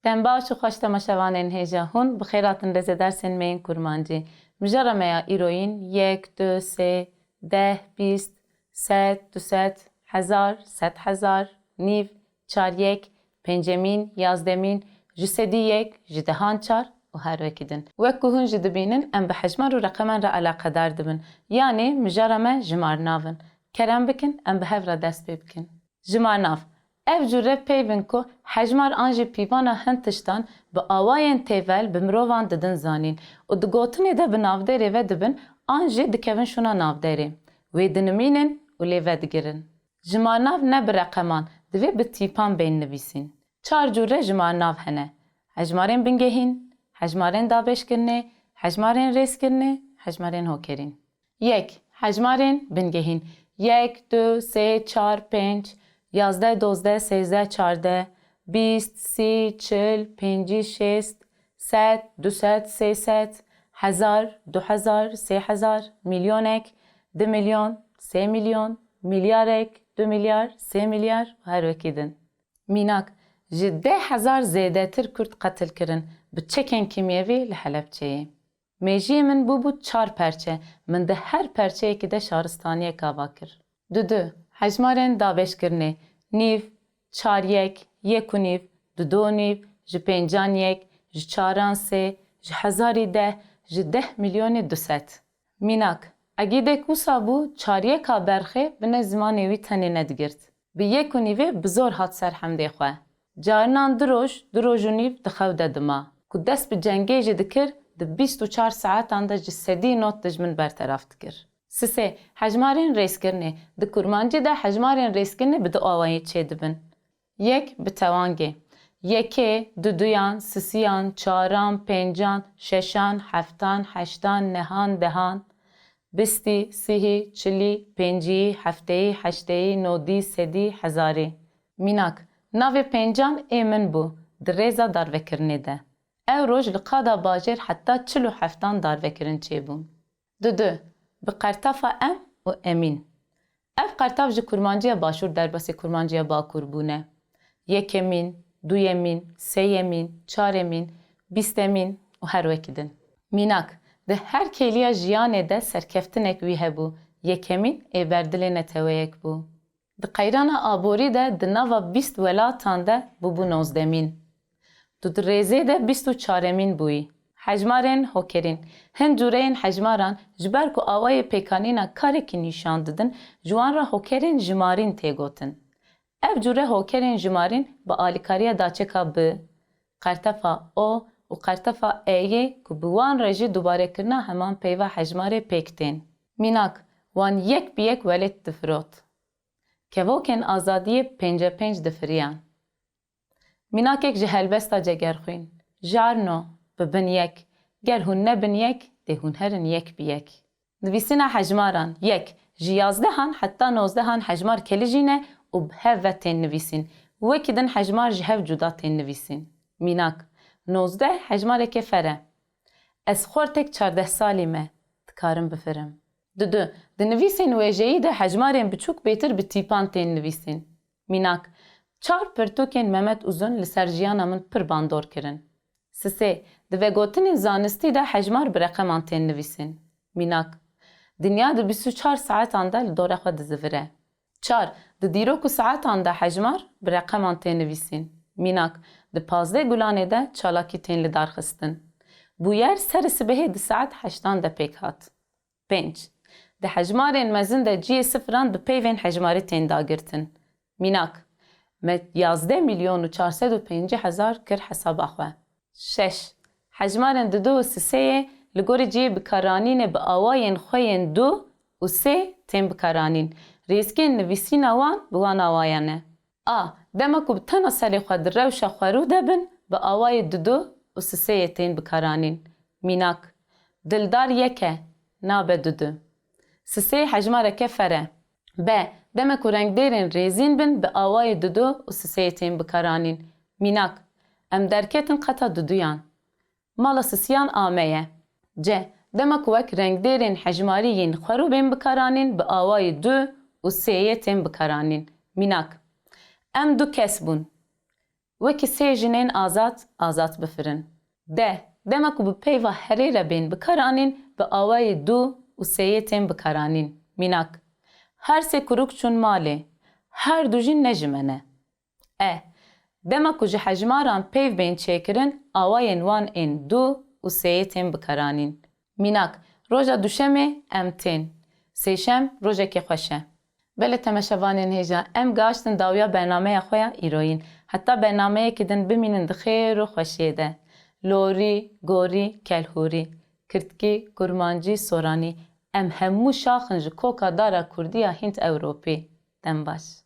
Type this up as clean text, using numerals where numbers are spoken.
Tembaş û xweş temaşevanên hêja hûn bi xêratin rêzê dersên me yên kurmancî. Mijara me ya îroyîn 1, 2, 3, 10, 20, 100, 200, 1000, 100,000, nîv, 4, 1, pêncemîn, yazdemîn, ji sedî 1, ji dehan 4 û her wekî din. Wek ku hûn jî dibînin em bi hejmar û reqeman re alaqedar dibin. Yanê mijara me jimarnav in. Kerem bikin em bi hev re dest pê bikin. Jimarnav. Ev cure peyvên ku hejmar an jî pîvana hin tiştan bi awayên têvel bi mirovan didin zanîn û di gotinê de bi navderê ve dibin an jî dikevin şûna navderê. Wê dinimînin û lê vedigirin. Jimarnav ne bi reqeman, divê bi tîpan bên nivîsîn. 4 cure jimarnav hene. Hejmarên bingehîn, hejmarên dabeşkirinê, hejmarên rêzkirinê, hejmarên hokerîn. 1. Hejmarên bingehîn. 1, 2, 3, 4, 5, 11, 12, 13, 14, 20, 30, 40, 50, 60, 100, 200, 300, 1000, 2000, 3000, milyonek, 2 milyon, 3 milyon, milyarek, 2 milyar, 3 milyar her wekî din. Mînak, ji 10,000 zêdetir Kurd qetil kirin bi çekên kimyevî li Helepçeyê. Mêjiyê min bû 4 perçe, min di her perçeyekî de şaristaniyek ava kir. 2. Hejmarên dabeşkirinê. Nîv, 4 1, 1 nîv, 2 nîv, ji pêncan 1, ji çaran 3, ji hezarî 10, ji 10 milyonê 200. Mînak, egîdek wisa bû 4 yeka berxê bine zimanê wî tenê nedigirt. Bi 1 nîvê bi zor hat ser hemdê xwe. Carinan 2 roj, 2 roj û nîv di xew de dima. Ku dest bi cengê jî dikir, di 24 saetan de ji sedî not dijmin berteraf dikir. 3. Hejmarên rêzkirinê. Di kurmancî de hejmarên rêzkirinê bi du awayê çê dibin. 1 bi tewangê. 1, 2, 3, 4, 5, 6, 7, 8, 9, 10, 20, 30, 40, 50, 70, 80, 90, 100, hezarê. Mînak, navê pêncan ê min bû di rêza darvekirinê de. Ev roj li qada bajêr heta 47 darvekirin çêbûn. 2. Bi qertefa em û emîn. Ev qertaf ji kurmanciya başûr derbasê kurmanciya bakur bûne. 1 emîn, 2 emîn, 3 emîn, 4 emîn, 20 emîn û her wekî din. Mînak, di her kêliya jiyanê de serkeftinek wî hebû. 1 emîn ê berdilê neteweyek bû. Di qeyrana aborî de di nava 20 welatan de bûbû 19 emîn. Tu di rêzê de 24 emîn bûyî. Hejmarên hokerîn. Hin cureyên hejmaran ji ber ku awayê pêkanîna karekî nîşan didin, ji wan re hokerên jimarîn tê gotin. Ev cure hokerên jimarîn bi alîkariya daçeka bi, qertefa o û qertefa eyê ku bi wan re jî dubarekirina heman peyva hejmarê pêk tên. Mînak, wan yek bi yek welêt difirot. Kevokên azadiyê 5 difiriyan. Mînakek ji helbesta cegerxwîn. Jarno bibin yek. Ger hûn nebin yek, dê hûn herin yek bi yek. Nivîsîna hejmaran 1 ji 11 heta 19 hejmar kelî jîne û bi hev ve tên nivîsîn. Wekî din hejmar ji hev cuda tên nivîsîn. Mînak, 19 hejmarekê fere. Ez xortek 14 salî me, dikarim bifirim. 2. Di nivîsên wêjeyî de hejmarên biçûk bêtir bi tîpan tên nivîsîn. Mînak, 4 pirtûkên Mehmet Uzun li ser jiyana min pir bandor kirin. 3. Di vegotinên zanistî de hejmar bi reqeman tên nivîsîn. Mînak, dinya di 24 saetan de li dora xwe dizivire. 4. Di dîrok û saetan de hejmar bi reqeman tên nivîsîn. Mînak, di 15 gulanê de çalakî tên li darxistin. Bûyer serê sibehê di saet 8 de pêk hat. 5. Di hejmarên mezin de ciyê sıfıran bi peyvên hejmarî tên dagirtin. Mînak, me 11 milyon û 450,000 kir hesaba xwe. 6. Hejmarên 2 û 3 li gorî ciyê bikaranînê bi awayên xwe yên 2 û 3 tên bikaranîn. Rêzgên nivîsîna wan bi wan awayan e. A. Dema ku bi tena selê xwe di rewşa xwerû debin bi awayê 2 û 3 tên bikaranîn. Mînak, dildar 1 nabe 2. 3 hejmareke fere. B. Dema ku rengdêrên rêzîn bin bi awayê 2 û 3 tên bikaranîn. Mînak, em derketin qeta 2yan. Mala sisiyan ameye. C. Dema ku wek rengdêrên hejmarî yên xwerû bên bikaranîn bi awayê 2 û 3 tên bikaranîn. Mînak, em 2 kes bûn. وکی سه جنین آزاد بفرن. ده دما کو به پیوا هری ربین بکارانین به آوای دو و سه تیم بکارانین. میناک هر سه کروک چون ماله هر دو جن نجمنه. دما کو جه حجماران پیو بین چیکرن آواین وان این دو و سه تیم بکارانین. میناک روژا دوشمه امتین. سیشم روژا که خوشه. بله تماشاوانین هیجا ام گاشتن داویا برنامه خویا ایروین. حتی برنامه که دن بمینن دخیر و خوشیده. لوری، گوری، کلهوری، کرتکی، کرمانجی، سورانی ام همو شاخنج کوکا دارا کردیا هند اوروپی. دم باش.